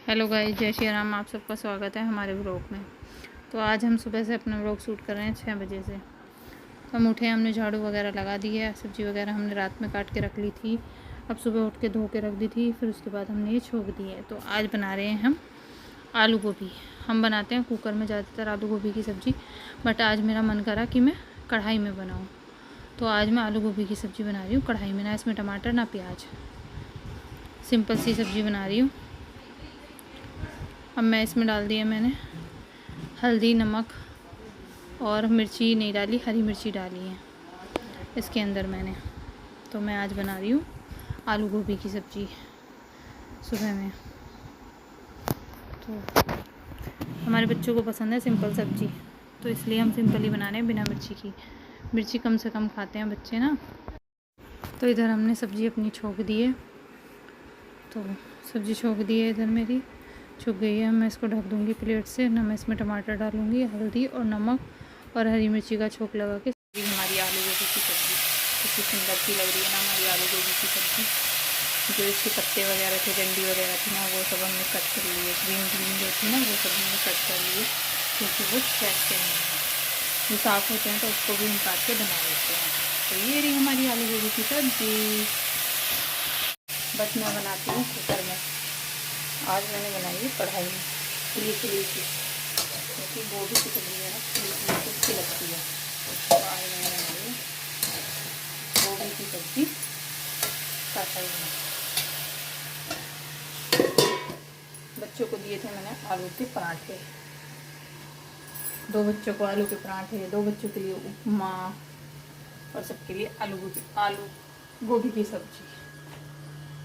Hello guys, जय श्री राम। आप सबका स्वागत है हमारे व्लॉग में। तो आज हम सुबह से अपना व्लॉग शूट कर रहे हैं 6 बजे से। तो हम उठे, हमने झाड़ू वगैरह लगा दी है। सब्ज़ी वगैरह हमने रात में काट के रख ली थी, अब सुबह उठ के धो के रख दी थी। फिर उसके बाद हमने ये छोंक दी है। तो आज बना रहे हैं हम आलू गोभी। हम बनाते हैं कुकर में ज़्यादातर आलू गोभी की सब्ज़ी, बट आज मेरा मन करा कि मैं कढ़ाई में बनाऊँ। तो आज मैं आलू गोभी की सब्ज़ी बना रही हूँ कढ़ाई में। ना इसमें टमाटर ना प्याज, सिंपल सी सब्ज़ी बना रही हूँ। अब मैं इसमें डाल दिया मैंने हल्दी, नमक और मिर्ची नहीं डाली, हरी मिर्ची डाली है इसके अंदर मैंने। तो मैं आज बना रही हूँ आलू गोभी की सब्ज़ी सुबह में। तो हमारे बच्चों को पसंद है सिंपल सब्ज़ी, तो इसलिए हम सिंपल ही बना रहे हैं बिना मिर्ची की। मिर्ची कम से कम खाते हैं बच्चे ना। तो इधर हमने सब्ज़ी अपनी छोंक दी है। तो सब्ज़ी छोंक दी है इधर मेरी, छुप गई है। मैं इसको ढक दूँगी प्लेट से। ना मैं इसमें टमाटर डालूँगी, हल्दी और नमक और हरी मिर्ची का छोंक लगा के हमारी आलू गोभी की सब्ज़ी कितनी सुंदर सी लग रही है ना हमारी आलू गोभी की सब्ज़ी। जो इसके पत्ते वगैरह थे, डंडी वगैरह थी ना, वो सब हमने कट कर लिए। ग्रीन ग्रीन जो थी ना, वो सब हमने कट कर लिए, क्योंकि वो फ्रेश नहीं है। जो साफ़ होते हैं तो उसको भी हम काट के बना लेते हैं। तो ये रही हमारी आलू गोभी की सब्ज़ी। बस मैं बनाती हूँ कुकर में। आज मैंने बनाई है कढ़ाई में खुली खुली सी, क्योंकि गोभी की सब्ज़ी है ना खुली खुली सी अच्छी लगती है। तो आज मैंने बनाई है गोभी की सब्ज़ी कढ़ाई में। बच्चों को दिए थे मैंने आलू के पराठे। 2 बच्चों को आलू के पराठे, 2 बच्चों के लिए उपमा और सबके लिए आलू गोभी की सब्ज़ी।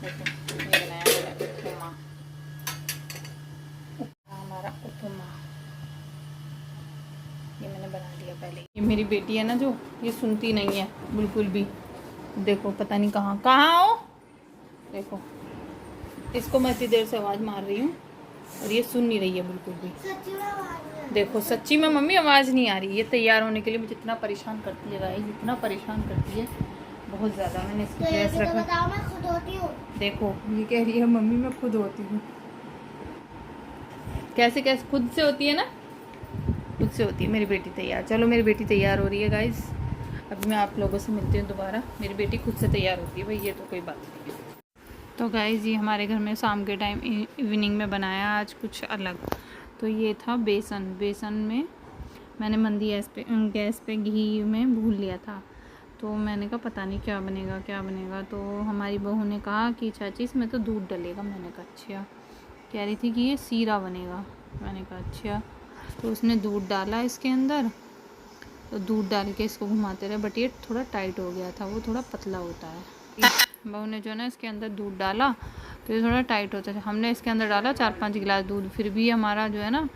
देखो ये बनाया मैंने उपमा, हमारा उपमा ये मैंने बना लिया पहले। ये मेरी बेटी है ना, जो ये सुनती नहीं है बिल्कुल भी। देखो पता नहीं कहाँ हो। देखो इसको मैं इतनी देर से आवाज़ मार रही हूँ और ये सुन नहीं रही है बिल्कुल भी। देखो सच्ची में मम्मी आवाज़ नहीं आ रही। ये तैयार होने के लिए मुझे इतना परेशान करती है गाइस, इतना परेशान करती है बहुत ज़्यादा। मैंने इसकी ड्रेस रखा, मैं खुद होती हूँ। देखो ये कह रही है मम्मी मैं खुद होती हूँ। कैसे कैसे खुद से होती है ना, खुद से होती है मेरी बेटी तैयार। चलो मेरी बेटी तैयार हो रही है गाइस, अभी मैं आप लोगों से मिलती हूँ दोबारा। मेरी बेटी खुद से तैयार होती है भाई, ये तो कोई बात नहीं है। तो गाइस ये हमारे घर में शाम के टाइम इवनिंग में बनाया आज कुछ अलग। तो ये था बेसन में मैंने मंदी गैस पे घी में भून लिया था। तो मैंने कहा पता नहीं क्या बनेगा। तो हमारी बहू ने कहा कि चाची इसमें तो दूध डलेगा। मैंने कहा अच्छा। कह रही थी कि ये सीरा बनेगा। मैंने कहा अच्छा। तो उसने दूध डाला इसके अंदर, तो दूध डाल के इसको घुमाते रहे, बट ये थोड़ा टाइट हो गया था, वो थोड़ा पतला होता है। बहू ने जो ना इसके अंदर दूध डाला तो ये थोड़ा टाइट होता है। हमने इसके अंदर डाला 4-5 गिलास दूध, फिर भी हमारा जो है ना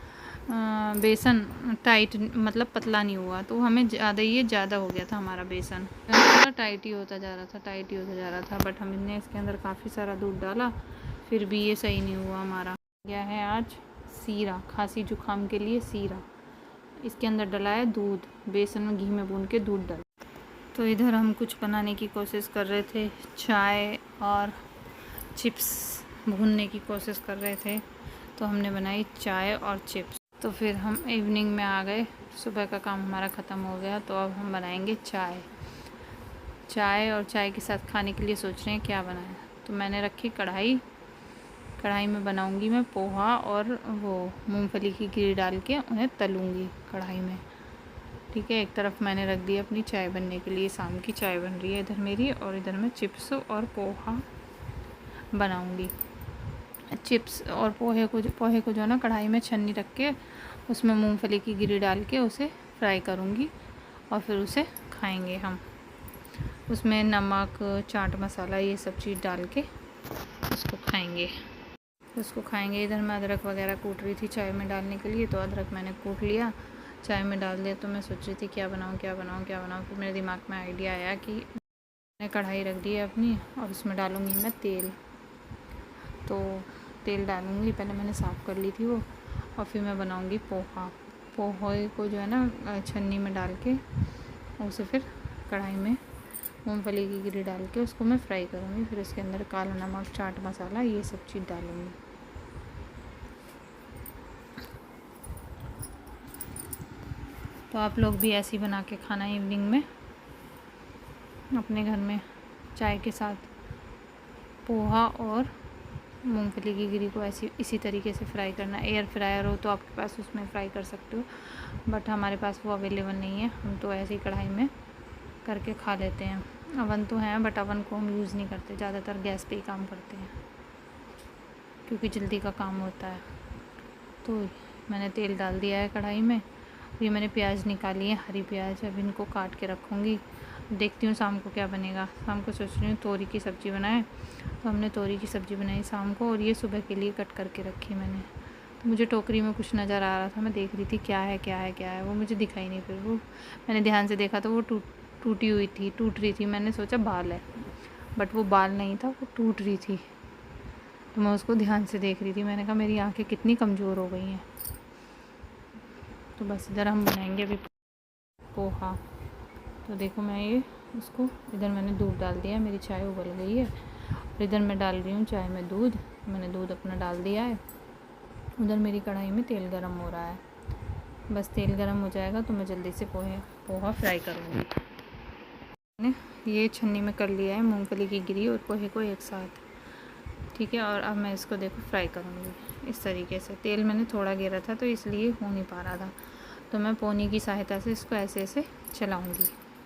बेसन टाइट मतलब पतला नहीं हुआ। तो हमें ज़्यादा हो गया था हमारा बेसन, थोड़ा टाइट ही होता जा रहा था। बट हमने इसके अंदर काफ़ी सारा दूध डाला, फिर भी ये सही नहीं हुआ हमारा। यह है आज सीरा, खांसी जुकाम के लिए सीरा। इसके अंदर डला है दूध, बेसन में घी में भून के दूध डाल। तो इधर हम कुछ बनाने की कोशिश कर रहे थे, चाय और चिप्स भूनने की कोशिश कर रहे थे। तो हमने बनाई चाय और चिप्स। तो फिर हम इवनिंग में आ गए, सुबह का काम हमारा ख़त्म हो गया। तो अब हम बनाएंगे चाय और चाय के साथ खाने के लिए सोच रहे हैं क्या बनाएं। तो मैंने रखी कढ़ाई में बनाऊंगी मैं पोहा और वो मूंगफली की गिरी डाल के उन्हें तलूंगी कढ़ाई में। ठीक है, एक तरफ मैंने रख दी अपनी चाय बनने के लिए। शाम की चाय बन रही है इधर मेरी, और इधर मैं चिप्स और पोहा बनाऊंगी। चिप्स और पोहे को जो है ना कढ़ाई में छन्नी रख के उसमें मूंगफली की गिरी डाल के उसे फ्राई करूंगी और फिर उसे खाएंगे हम। उसमें नमक, चाट मसाला ये सब चीज़ डाल के उसको खाएंगे। इधर मैं अदरक वगैरह कूट रही थी चाय में डालने के लिए। तो अदरक मैंने कूट लिया, चाय में डाल दिया। तो मैं सोच रही थी क्या बनाऊँ। फिर मेरे दिमाग में आइडिया आया कि मैंने कढ़ाई रख दी है अपनी और उसमें डालूँगी मैं तेल। तो तेल डालूँगी, पहले मैंने साफ़ कर ली थी वो, और फिर मैं बनाऊँगी पोहे को जो है ना छन्नी में डाल के उसे फिर कढ़ाई में मूंगफली की गिरी डाल के उसको मैं फ्राई करूँगी। फिर उसके अंदर काला नमक, चाट मसाला ये सब चीज़ डालूँगी। तो आप लोग भी ऐसे ही बना के खाना इवनिंग में अपने घर में चाय के साथ। पोहा और मूंगफली की गिरी को ऐसी इसी तरीके से फ्राई करना। एयर फ्रायर हो तो आपके पास उसमें फ्राई कर सकते हो, बट हमारे पास वो अवेलेबल नहीं है। हम तो ऐसे ही कढ़ाई में करके खा लेते हैं। अवन तो है बट अवन को हम यूज़ नहीं करते, ज़्यादातर गैस पे ही काम करते हैं क्योंकि जल्दी का काम होता है। तो मैंने तेल डाल दिया है कढ़ाई में। ये मैंने प्याज निकाली है, हरी प्याज। अब इनको काट के रखूँगी, देखती हूँ शाम को क्या बनेगा। शाम को सोच रही हूँ तोरी की सब्ज़ी बनाए, तो हमने तोरी की सब्ज़ी बनाई शाम को, और ये सुबह के लिए कट करके रखी मैंने। तो मुझे टोकरी में कुछ नज़र आ रहा था, मैं देख रही थी क्या है क्या है क्या है, वो मुझे दिखाई नहीं। फिर वो मैंने ध्यान से देखा तो वो टूटी हुई थी, टूट रही थी। मैंने सोचा बाल है, बट वो बाल नहीं था, वो टूट रही थी। तो मैं उसको ध्यान से देख रही थी। मैंने कहा मेरी आँखें कितनी कमज़ोर हो गई हैं। तो बस इधर हम बनाएंगे अभी पोहा। तो देखो मैं ये उसको इधर मैंने दूध डाल दिया, मेरी चाय उबल गई है, और इधर मैं डाल रही हूँ चाय में दूध। मैंने दूध अपना डाल दिया है। उधर मेरी कढ़ाई में तेल गरम हो रहा है। बस तेल गरम हो जाएगा तो मैं जल्दी से पोहा फ्राई करूँगी। मैंने ये छन्नी में कर लिया है मूंगफली की गिरी और पोहे को एक साथ, ठीक है। और अब मैं इसको देखो फ्राई करूँगी इस तरीके से। तेल मैंने थोड़ा गिरा था तो इसलिए हो नहीं पा रहा था, तो मैं पोनी की सहायता से इसको ऐसे ऐसे चलाऊँगी।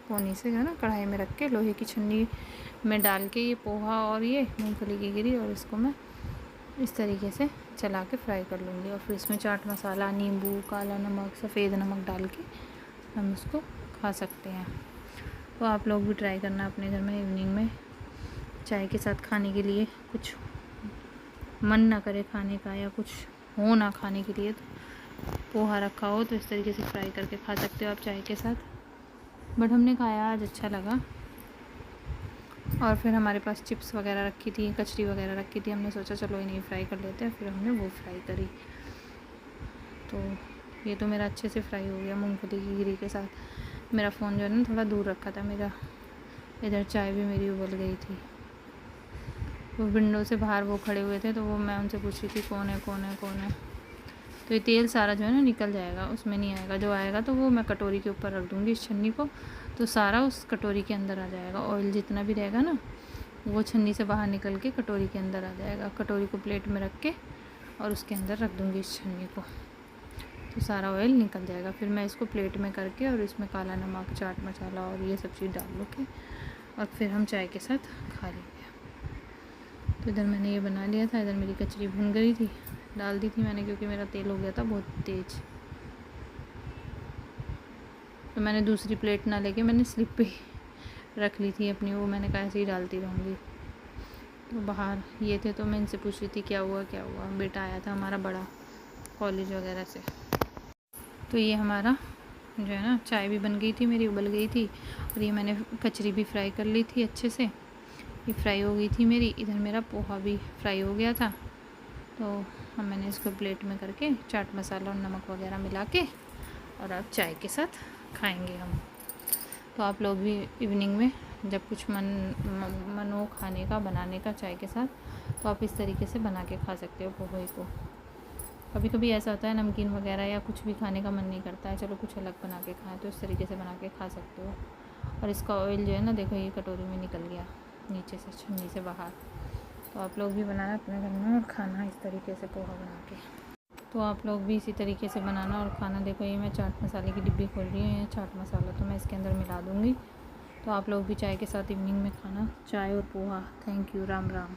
पोनी से है ना, कढ़ाई में रख के लोहे की छन्नी में डाल के ये पोहा और ये मूंगफली की गिरी, और इसको मैं इस तरीके से चला के फ्राई कर लूँगी। और फिर इसमें चाट मसाला, नींबू, काला नमक, सफ़ेद नमक डाल के हम इसको खा सकते हैं। तो आप लोग भी ट्राई करना अपने घर में इवनिंग में चाय के साथ खाने के लिए। कुछ मन ना करे खाने का या कुछ हो ना खाने के लिए, तो पोहा रखा हो तो इस तरीके से फ्राई करके खा सकते हो आप चाय के साथ। बट हमने खाया आज, अच्छा लगा। और फिर हमारे पास चिप्स वगैरह रखी थी, कचरी वगैरह रखी थी, हमने सोचा चलो इन्हें फ्राई कर लेते हैं। फिर हमने वो फ्राई करी। तो ये तो मेरा अच्छे से फ्राई हो गया मूंगफली की गिरी के साथ। मेरा फ़ोन जो है ना थोड़ा दूर रखा था मेरा। इधर चाय भी मेरी उबल गई थी। वो विंडो से बाहर वो खड़े हुए थे, तो वो मैं उनसे पूछ रही थी कौन है कौन है कौन है। तो ये तेल सारा जो है ना निकल जाएगा, उसमें नहीं आएगा। जो आएगा तो वो मैं कटोरी के ऊपर रख दूँगी इस छन्नी को, तो सारा उस कटोरी के अंदर आ जाएगा। ऑयल जितना भी रहेगा ना वो छन्नी से बाहर निकल के कटोरी के अंदर आ जाएगा। कटोरी को प्लेट में रख के और उसके अंदर रख दूँगी इस छन्नी को, तो सारा ऑयल निकल जाएगा। फिर मैं इसको प्लेट में करके और इसमें काला नमक, चाट मसाला और ये सब चीज़ डाल के और फिर हम चाय के साथ खा लेंगे। तो इधर मैंने ये बना लिया था। इधर मेरी कचरी भुन गई थी, डाल दी थी मैंने क्योंकि मेरा तेल हो गया था बहुत तेज़। तो मैंने दूसरी प्लेट ना लेके मैंने स्लिप पे रख ली थी अपनी, वो मैंने कहा ऐसे ही डालती रहूँगी। तो बाहर ये थे तो मैं इनसे पूछ रही थी क्या हुआ क्या हुआ। बेटा आया था हमारा बड़ा कॉलेज वगैरह से। तो ये हमारा जो है ना चाय भी बन गई थी मेरी, उबल गई थी, और ये मैंने कचरी भी फ्राई कर ली थी अच्छे से। ये फ्राई हो गई थी मेरी। इधर मेरा पोहा भी फ्राई हो गया था। तो हम मैंने इसको प्लेट में करके चाट मसाला और नमक वगैरह मिला के और अब चाय के साथ खाएंगे हम। तो आप लोग भी इवनिंग में जब कुछ मन हो खाने का, बनाने का चाय के साथ, तो आप इस तरीके से बना के खा सकते हो पोहे को। कभी कभी ऐसा होता है नमकीन वगैरह या कुछ भी खाने का मन नहीं करता है, चलो कुछ अलग बना के खाएं, तो इस तरीके से बना के खा सकते हो। और इसका ऑयल जो है ना देखो ये कटोरी में निकल गया नीचे से, छन्नी से बाहर। तो आप लोग भी बनाना अपने घर में और खाना इस तरीके से पोहा बना के। तो आप लोग भी इसी तरीके से बनाना और खाना। देखो ये मैं चाट मसाले की डिब्बी खोल रही हूँ, ये चाट मसाला तो मैं इसके अंदर मिला दूँगी। तो आप लोग भी चाय के साथ इवनिंग में खाना चाय और पोहा। Thank you. राम राम।